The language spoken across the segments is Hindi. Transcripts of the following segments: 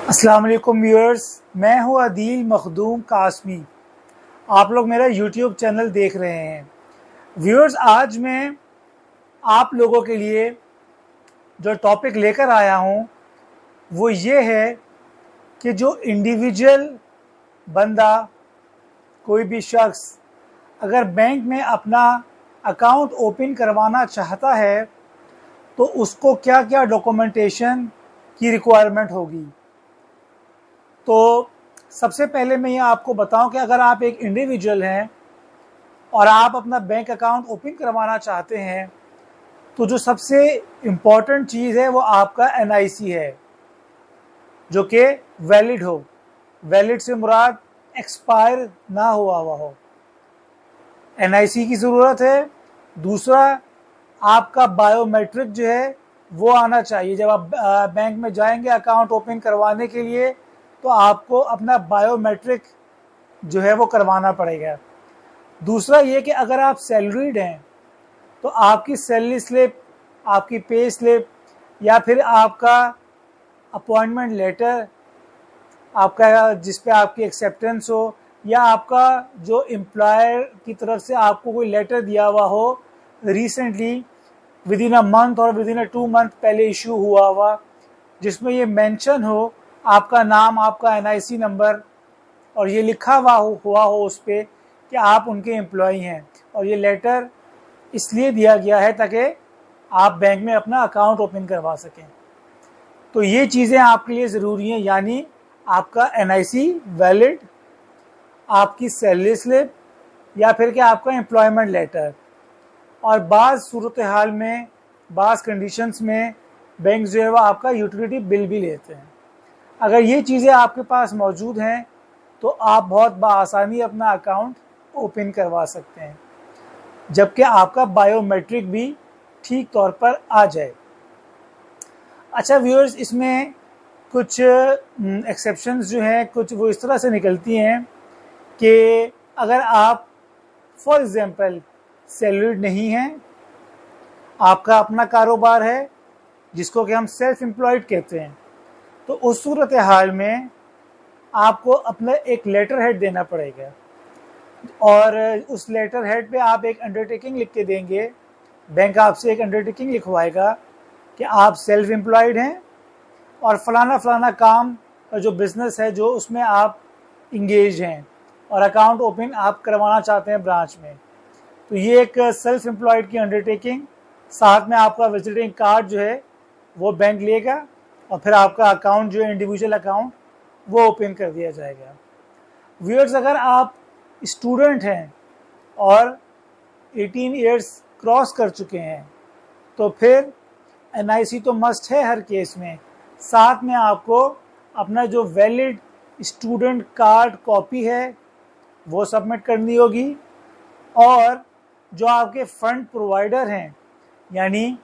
अस्सलाम वालेकुम व्यूअर्स, मैं हूं अदील मखदूम कासमी। आप लोग मेरा यूट्यूब चैनल देख रहे हैं। व्यूअर्स, आज मैं आप लोगों के लिए जो टॉपिक लेकर आया हूं वो ये है कि जो इंडिविजुअल बंदा, कोई भी शख्स अगर बैंक में अपना अकाउंट ओपन करवाना चाहता है तो उसको क्या क्या डॉक्यूमेंटेशन की रिक्वायरमेंट होगी। तो सबसे पहले मैं ये आपको बताऊं कि अगर आप एक इंडिविजुअल हैं और आप अपना बैंक अकाउंट ओपन करवाना चाहते हैं तो जो सबसे इम्पॉर्टेंट चीज़ है वो आपका एनआईसी है, जो कि वैलिड हो। वैलिड से मुराद एक्सपायर ना हुआ हुआ हो, एनआईसी की ज़रूरत है। दूसरा, आपका बायोमेट्रिक जो है वो आना चाहिए। जब आप बैंक में जाएंगे अकाउंट ओपन करवाने के लिए तो आपको अपना बायोमेट्रिक जो है वो करवाना पड़ेगा। दूसरा ये कि अगर आप सैलरीड हैं तो आपकी सैलरी स्लिप, आपकी पे स्लिप या फिर आपका अपॉइंटमेंट लेटर, आपका जिस पे आपकी एक्सेप्टेंस हो, या आपका जो एम्प्लॉयर की तरफ से आपको कोई लेटर दिया हुआ हो recently, with in a month और विद इन अ 2 मंथ पहले इशू हुआ हुआ, जिसमें ये मेंशन हो आपका नाम, आपका एनआईसी नंबर और ये लिखा हुआ हो उस पर कि आप उनके एम्प्लॉई हैं, और ये लेटर इसलिए दिया गया है ताकि आप बैंक में अपना अकाउंट ओपन करवा सकें। तो ये चीज़ें आपके लिए ज़रूरी हैं, यानी आपका एनआईसी वैलिड, आपकी सैलरी स्लिप या फिर कि आपका एम्प्लॉयमेंट लेटर। और बाज़ सूरत हाल में, बाज़ कंडीशंस में बैंक जो है वो आपका यूटिलिटी बिल भी लेते हैं। अगर ये चीज़ें आपके पास मौजूद हैं तो आप बहुत बआसानी अपना अकाउंट ओपन करवा सकते हैं, जबकि आपका बायोमेट्रिक भी ठीक तौर पर आ जाए। अच्छा व्यूअर्स, इसमें कुछ एक्सेप्शंस जो हैं कुछ वो इस तरह से निकलती हैं कि अगर आप फॉर एग्ज़ाम्पल सैलरीड नहीं हैं, आपका अपना कारोबार है जिसको कि हम सेल्फ एम्प्लॉयड कहते हैं, तो उस सूरत हाल में आपको अपना एक लेटर हेड देना पड़ेगा, और उस लेटर हेड पे आप एक अंडरटेकिंग लिख के देंगे। बैंक आपसे एक अंडरटेकिंग लिखवाएगा कि आप सेल्फ एम्प्लॉयड हैं और फलाना फलाना काम का जो बिज़नेस है जो उसमें आप इंगेज हैं और अकाउंट ओपन आप करवाना चाहते हैं ब्रांच में। तो ये एक सेल्फ एम्प्लॉयड की अंडरटेकिंग, साथ में आपका विजिटिंग कार्ड जो है वो बैंक लेगा और फिर आपका अकाउंट जो है इंडिविजुअल अकाउंट वो ओपन कर दिया जाएगा। व्यूअर्स, अगर आप स्टूडेंट हैं और 18 ईयर्स क्रॉस कर चुके हैं तो फिर एनआईसी तो मस्ट है हर केस में। साथ में आपको अपना जो वैलिड स्टूडेंट कार्ड कॉपी है वो सबमिट करनी होगी, और जो आपके फंड प्रोवाइडर हैं, यानी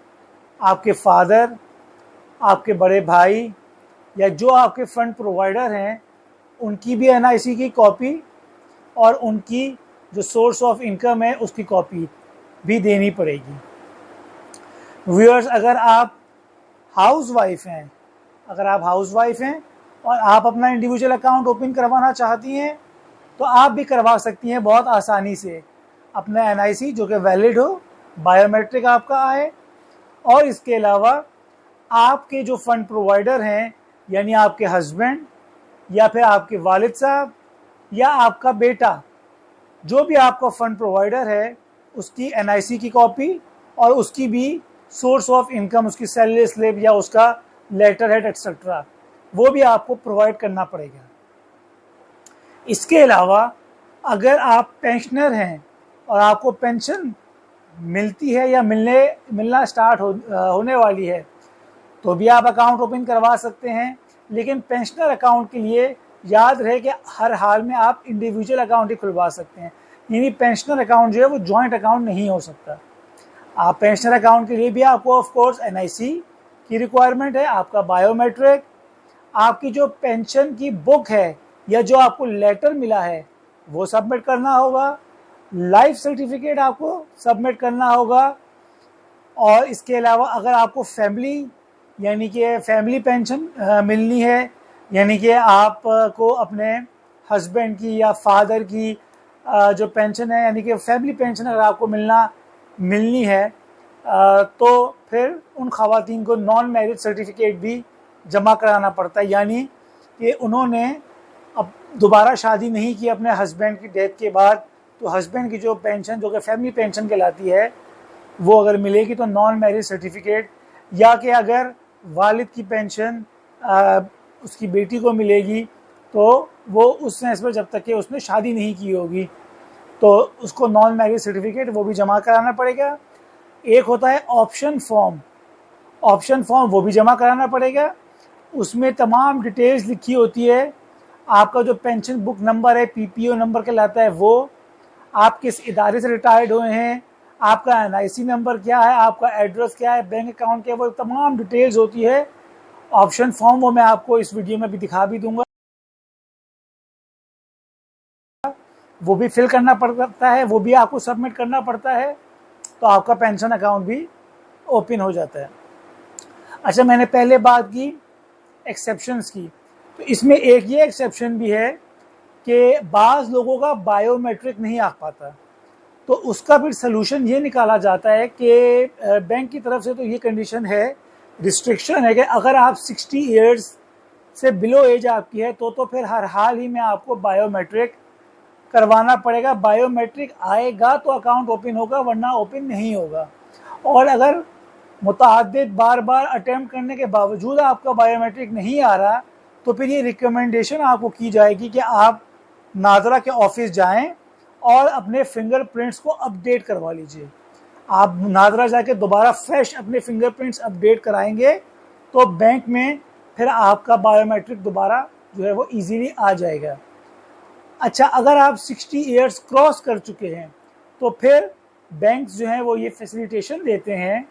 आपके फादर, आपके बड़े भाई या जो आपके फंड प्रोवाइडर हैं, उनकी भी एनआईसी की कॉपी और उनकी जो सोर्स ऑफ इनकम है उसकी कॉपी भी देनी पड़ेगी। व्यूअर्स, अगर आप हाउसवाइफ हैं, और आप अपना इंडिविजुअल अकाउंट ओपन करवाना चाहती हैं तो आप भी करवा सकती हैं बहुत आसानी से। अपना एनआईसी जो कि वैलिड हो, बायोमेट्रिक आपका आए, और इसके अलावा आपके जो फंड प्रोवाइडर हैं, यानी आपके हस्बैंड या फिर आपके वालिद साहब या आपका बेटा, जो भी आपका फंड प्रोवाइडर है, उसकी एनआईसी की कॉपी और उसकी भी सोर्स ऑफ इनकम, उसकी सैलरी स्लिप या उसका लेटर हेड एक्सेट्रा, वो भी आपको प्रोवाइड करना पड़ेगा। इसके अलावा अगर आप पेंशनर हैं और आपको पेंशन मिलती है या मिलना स्टार्ट होने वाली है तो भी आप अकाउंट ओपन करवा सकते हैं। लेकिन पेंशनर अकाउंट के लिए याद रहे कि हर हाल में आप इंडिविजुअल अकाउंट ही खुलवा सकते हैं, यानी पेंशनर अकाउंट जो है वो जॉइंट अकाउंट नहीं हो सकता। आप पेंशनर अकाउंट के लिए भी आपको ऑफ कोर्स एनआईसी की रिक्वायरमेंट है, आपका बायोमेट्रिक, आपकी जो पेंशन की बुक है या जो आपको लेटर मिला है वो सबमिट करना होगा, लाइफ सर्टिफिकेट आपको सबमिट करना होगा, और इसके अलावा अगर आपको फैमिली यानी कि फैमिली पेंशन मिलनी है यानी कि आप को अपने हस्बैंड की या फादर की जो पेंशन है, यानी कि फैमिली पेंशन अगर आपको मिलनी है, तो फिर उन खवातीन को नॉन मैरिज सर्टिफिकेट भी जमा कराना पड़ता है। यानी कि उन्होंने अब दोबारा शादी नहीं की अपने हस्बैंड की डेथ के बाद, तो हस्बैंड की जो पेंशन, जो कि फैमिली पेंशन कहलाती है, वो अगर मिलेगी तो नॉन मैरिज सर्टिफिकेट, या कि अगर वालिद की पेंशन उसकी बेटी को मिलेगी तो वो उस सेंस पर जब तक कि उसने शादी नहीं की होगी तो उसको नॉन मैरिज सर्टिफिकेट वो भी जमा कराना पड़ेगा। एक होता है ऑप्शन फॉर्म वो भी जमा कराना पड़ेगा। उसमें तमाम डिटेल्स लिखी होती है, आपका जो पेंशन बुक नंबर है, पीपीओ नंबर कहलाता है वो, आप किस इदारे से रिटायर्ड हुए हैं, आपका एनआईसी नंबर क्या है, आपका एड्रेस क्या है, बैंक अकाउंट क्या है, वो तमाम डिटेल्स होती है। ऑप्शन फॉर्म वो मैं आपको इस वीडियो में भी दिखा भी दूंगा, वो भी फिल करना पड़ता है, वो भी आपको सबमिट करना पड़ता है, तो आपका पेंशन अकाउंट भी ओपन हो जाता है। अच्छा, मैंने पहले बात की एक्सेप्शंस की, तो इसमें एक ये एक्सेप्शन भी है कि बाज़ लोगों का बायोमेट्रिक नहीं आ पाता, तो उसका भी सलूशन ये निकाला जाता है कि बैंक की तरफ से तो ये कंडीशन है, रिस्ट्रिक्शन है कि अगर आप 60 ईयर्स से बिलो एज आपकी है तो फिर हर हाल ही में आपको बायोमेट्रिक करवाना पड़ेगा। बायोमेट्रिक आएगा तो अकाउंट ओपन होगा, वरना ओपन नहीं होगा। और अगर मुतअद्दिद बार बार अटेम्प्ट करने के बावजूद आपका बायोमेट्रिक नहीं आ रहा, तो फिर ये रिकमेंडेशन आपको की जाएगी कि आप नाज़रा के ऑफिस जाएं और अपने फिंगरप्रिंट्स को अपडेट करवा लीजिए। आप नाज़रा जाके दोबारा फ्रेश अपने फिंगरप्रिंट्स अपडेट कराएंगे तो बैंक में फिर आपका बायोमेट्रिक दोबारा जो है वो इजीली आ जाएगा। अच्छा, अगर आप 60 ईयर्स क्रॉस कर चुके हैं तो फिर बैंक्स जो हैं वो ये फैसिलिटेशन देते हैं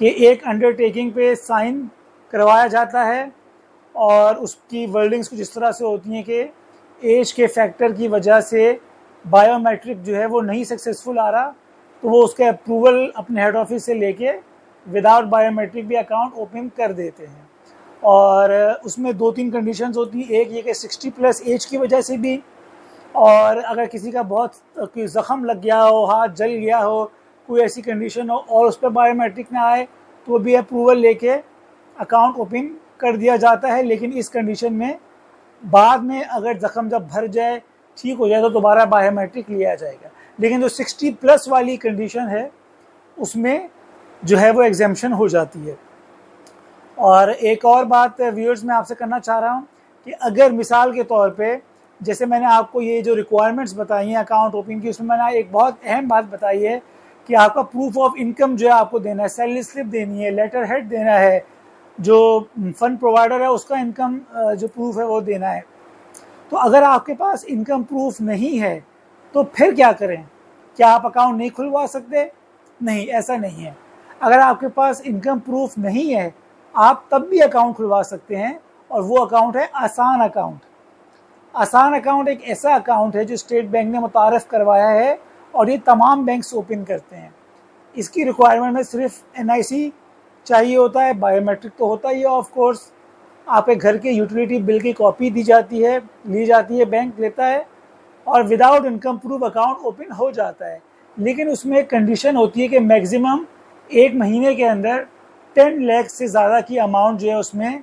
कि एक अंडरटेकिंग पे साइन करवाया जाता है, और उसकी वर्डिंग्स कुछ इस तरह से होती हैं कि एज के फैक्टर की वजह से बायोमेट्रिक जो है वो नहीं सक्सेसफुल आ रहा, तो वो उसके अप्रूवल अपने हेड ऑफिस से लेके विदाउट बायोमेट्रिक भी अकाउंट ओपन कर देते हैं। और उसमें 2-3 कंडीशंस होती हैं, एक ये कि 60 प्लस एज की वजह से भी, और अगर किसी का बहुत कोई ज़ख़म लग गया हो, हाथ जल गया हो, कोई ऐसी कंडीशन हो और उस पर बायोमेट्रिक ना आए तो भी अप्रूवल लेके अकाउंट ओपन कर दिया जाता है। लेकिन इस कंडीशन में बाद में अगर ज़ख़म जब भर जाए, ठीक हो जाए, तो दोबारा बायोमेट्रिक लिया जाएगा। लेकिन जो 60 प्लस वाली कंडीशन है उसमें जो है वो एग्जेम्पशन हो जाती है। और एक और बात व्यूअर्स मैं आपसे करना चाह रहा हूँ कि अगर मिसाल के तौर पे, जैसे मैंने आपको ये जो रिक्वायरमेंट्स बताई हैं अकाउंट ओपन की, उसमें मैंने एक बहुत अहम बात बताई है कि आपका प्रूफ ऑफ इनकम जो है आपको देना है, सैलरी स्लिप देनी है, लेटर हेड देना है, जो फंड प्रोवाइडर है उसका इनकम जो प्रूफ है वो देना है। तो अगर आपके पास इनकम प्रूफ नहीं है तो फिर क्या करें? क्या आप अकाउंट नहीं खुलवा सकते? नहीं, ऐसा नहीं है। अगर आपके पास इनकम प्रूफ नहीं है, आप तब भी अकाउंट खुलवा सकते हैं, और वो अकाउंट है आसान अकाउंट। आसान अकाउंट एक ऐसा अकाउंट है जो स्टेट बैंक ने मुतारफ़ करवाया है और ये तमाम बैंक्स ओपन करते हैं। इसकी रिक्वायरमेंट में सिर्फ एनआईसी चाहिए होता है, बायोमेट्रिक तो होता ही है ऑफ कोर्स। आपके घर के यूटिलिटी बिल की कॉपी ली जाती है, बैंक लेता है, और without income proof account open हो जाता है। लेकिन उसमें एक कंडीशन होती है कि मैक्सिमम 1 महीने के अंदर 10 लाख से ज़्यादा की अमाउंट जो है उसमें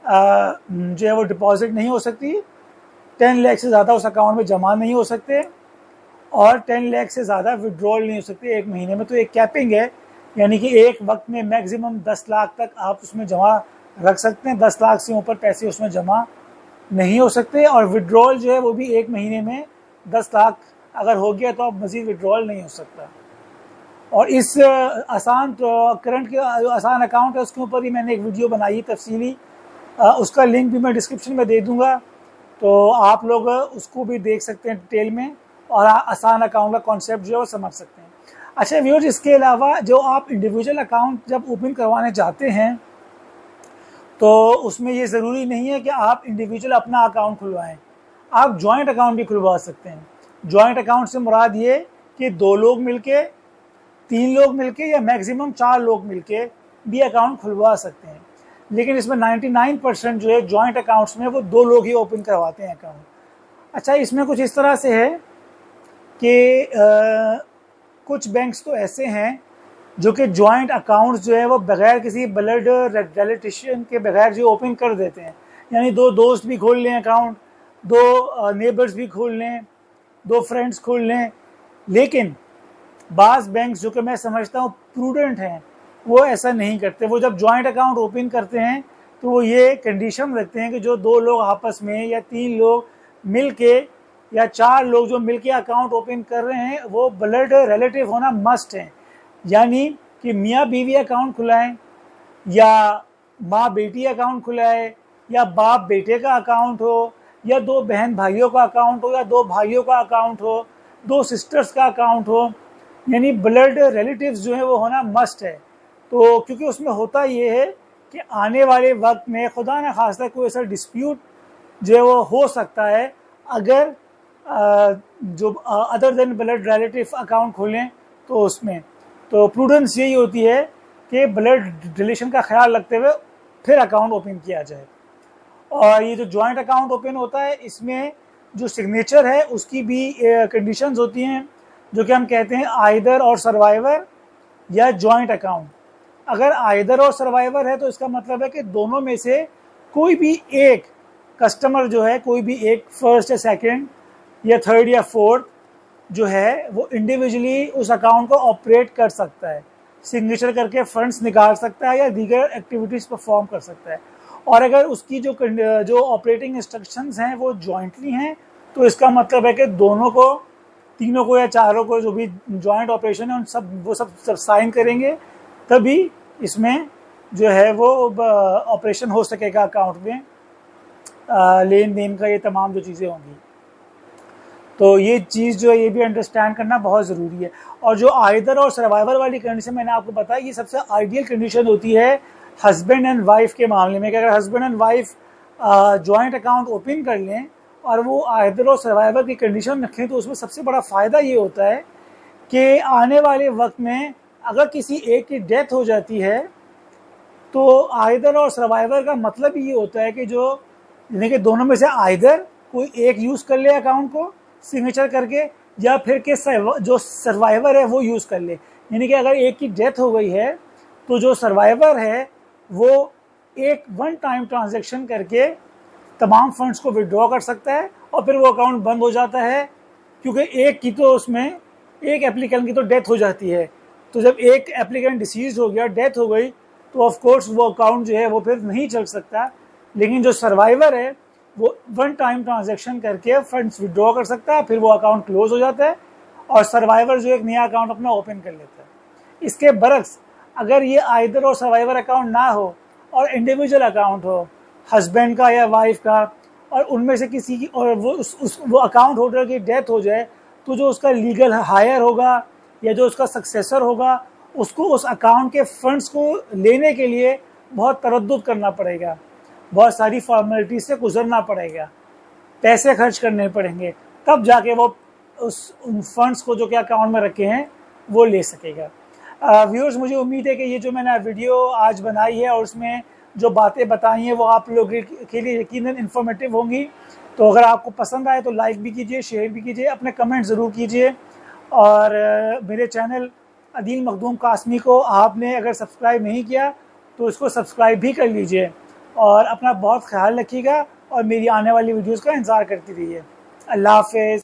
जो है वो डिपॉजिट नहीं हो सकती, 10 लाख से ज़्यादा उस अकाउंट में जमा नहीं हो सकते, और 10 लाख से ज़्यादा विड्रॉल नहीं हो सकते 1 महीने में। तो एक कैपिंग है, यानी कि एक वक्त में मैक्सिमम 10 लाख तक आप उसमें जमा रख सकते हैं, 10 लाख से ऊपर पैसे उसमें जमा नहीं हो सकते। और विड्रॉल जो है वो भी 1 महीने में 10 लाख अगर हो गया तो अब मज़ीद विड्रॉल नहीं हो सकता। और इस आसान करंट के आसान अकाउंट है उसके ऊपर ही मैंने एक वीडियो बनाई तफसीली, उसका लिंक भी मैं डिस्क्रिप्शन में दे दूँगा, तो आप लोग उसको भी देख सकते हैं डिटेल में, और आसान अकाउंट का कॉन्सेप्ट जो है वो समझ सकते हैं। अच्छा व्यूअर्स, इसके अलावा जो आप इंडिविजुअल अकाउंट जब ओपन करवाने जाते हैं तो उसमें ये ज़रूरी नहीं है कि आप इंडिविजुअल अपना अकाउंट खुलवाएं, आप जॉइंट अकाउंट भी खुलवा सकते हैं। जॉइंट अकाउंट से मुराद ये कि 2 लोग मिलके, 3 लोग मिलके, या मैक्सिमम 4 लोग मिलके भी अकाउंट खुलवा सकते हैं। लेकिन इसमें 99% जो है जॉइंट अकाउंट्स में वो 2 लोग ही ओपन करवाते हैं अकाउंट। अच्छा, इसमें कुछ इस तरह से है कि कुछ बैंक्स तो ऐसे हैं जो कि जॉइंट अकाउंट्स जो है वो बगैर किसी ब्लड रिलेटिशन के बगैर जो ओपन कर देते हैं। यानी 2 दोस्त भी खोल लें अकाउंट, 2 नेबर्स भी खोल लें, 2 फ्रेंड्स खोल लें। लेकिन बाज़ बैंक्स जो कि मैं समझता हूँ प्रूडेंट हैं, वो ऐसा नहीं करते। वो जब जॉइंट अकाउंट ओपन करते हैं तो वो ये कंडीशन रखते हैं कि जो 2 लोग आपस में या 3 लोग मिल के या 4 लोग जो मिल के अकाउंट ओपन कर रहे हैं वो ब्लड रिलेटिव होना मस्ट है। यानी कि मियाँ बीवी अकाउंट खुलाएं, या माँ बेटी अकाउंट खुलाए, या बाप बेटे का अकाउंट हो, या 2 बहन भाइयों का अकाउंट हो, या 2 भाइयों का अकाउंट हो, 2 सिस्टर्स का अकाउंट हो। यानी ब्लड रिलेटिव्स जो है वो होना मस्ट है। तो क्योंकि उसमें होता ये है कि आने वाले वक्त में खुदा न खास्ता कोई ऐसा डिस्प्यूट जो है वो हो सकता है अगर जो other than blood relative account खोलें तो उसमें तो प्रूडेंस यही होती है कि ब्लड रिलेशन का ख्याल रखते हुए फिर अकाउंट ओपन किया जाए। और ये जो जॉइंट अकाउंट ओपन होता है इसमें जो सिग्नेचर है उसकी भी कंडीशंस होती हैं, जो कि हम कहते हैं आइदर और सर्वाइवर या जॉइंट अकाउंट। अगर आइदर और सर्वाइवर है तो इसका मतलब है कि दोनों में से कोई भी एक कस्टमर जो है, कोई भी एक फर्स्ट या सेकंड या थर्ड या फोर्थ जो है वो इंडिविजुअली उस अकाउंट को ऑपरेट कर सकता है, सिग्नेचर करके फंड्स निकाल सकता है या दीगर एक्टिविटीज़ परफॉर्म कर सकता है। और अगर उसकी जो ऑपरेटिंग इंस्ट्रक्शंस हैं वो जॉइंटली हैं तो इसका मतलब है कि दोनों को, तीनों को या चारों को जो भी जॉइंट ऑपरेशन है उन सब साइन करेंगे, तभी इसमें जो है वो ऑपरेशन हो सकेगा अकाउंट में, लेन देन का ये तमाम जो चीज़ें होंगी। तो ये चीज़ जो है ये भी अंडरस्टैंड करना बहुत ज़रूरी है। और जो आइदर और सर्वाइवर वाली कंडीशन मैंने आपको बताया, ये सबसे आइडियल कंडीशन होती है हस्बैंड एंड वाइफ के मामले में कि अगर husband and wife joint account open कर लें और वो आइदर और सर्वाइवर की कंडीशन रखें तो उसमें सबसे बड़ा फ़ायदा ये होता है कि आने वाले वक्त में अगर किसी एक की डेथ हो जाती है तो आइदर और सर्वाइवर का मतलब ये होता है कि जो यानी कि दोनों में से आइदर कोई एक यूज़ कर ले अकाउंट को सिग्नेचर करके, या फिर के जो सर्वाइवर है वो यूज़ कर ले। यानी कि अगर एक की डेथ हो गई है तो जो सर्वाइवर है वो एक वन टाइम ट्रांजैक्शन करके तमाम फंड्स को विड्रॉ कर सकता है और फिर वो अकाउंट बंद हो जाता है, क्योंकि एक की तो उसमें एक एप्लीकेंट की तो डेथ हो जाती है। तो जब एक एप्लीकेंट डिसीज हो गया, डेथ हो गई, तो ऑफ कोर्स वो अकाउंट जो है वो फिर नहीं चल सकता। लेकिन जो सर्वाइवर है वो वन टाइम ट्रांजैक्शन करके फंड्स विड्रॉ कर सकता है, फिर वो अकाउंट क्लोज हो जाता है और सर्वाइवर जो एक नया अकाउंट अपना ओपन कर लेता है। इसके बरक्स अगर ये आइदर और सर्वाइवर अकाउंट ना हो और इंडिविजुअल अकाउंट हो हस्बैंड का या वाइफ का, और उनमें से किसी की और वो अकाउंट होल्डर की डेथ हो जाए, तो जो उसका लीगल हायर होगा या जो उसका सक्सेसर होगा उसको उस अकाउंट के फंड्स को लेने के लिए बहुत तरद्दुद करना पड़ेगा, बहुत सारी फॉर्मेलिटी से गुजरना पड़ेगा, पैसे खर्च करने पड़ेंगे, तब जाके वो उन फंड्स को जो कि अकाउंट में रखे हैं वो ले सकेगा। व्यूअर्स, मुझे उम्मीद है कि ये जो मैंने वीडियो आज बनाई है और उसमें जो बातें बताई हैं वो आप लोगों के लिए यकीनन इन्फॉर्मेटिव होंगी। तो अगर आपको पसंद आए तो लाइक भी कीजिए, शेयर भी कीजिए, अपने कमेंट ज़रूर कीजिए। और मेरे चैनल अदील मखदूम कासमी को आपने अगर सब्सक्राइब नहीं किया तो इसको सब्सक्राइब भी कर लीजिए और अपना बहुत ख्याल रखिएगा और मेरी आने वाली वीडियोज़ का इंतज़ार करती रहिए। अल्लाह हाफ़िज़।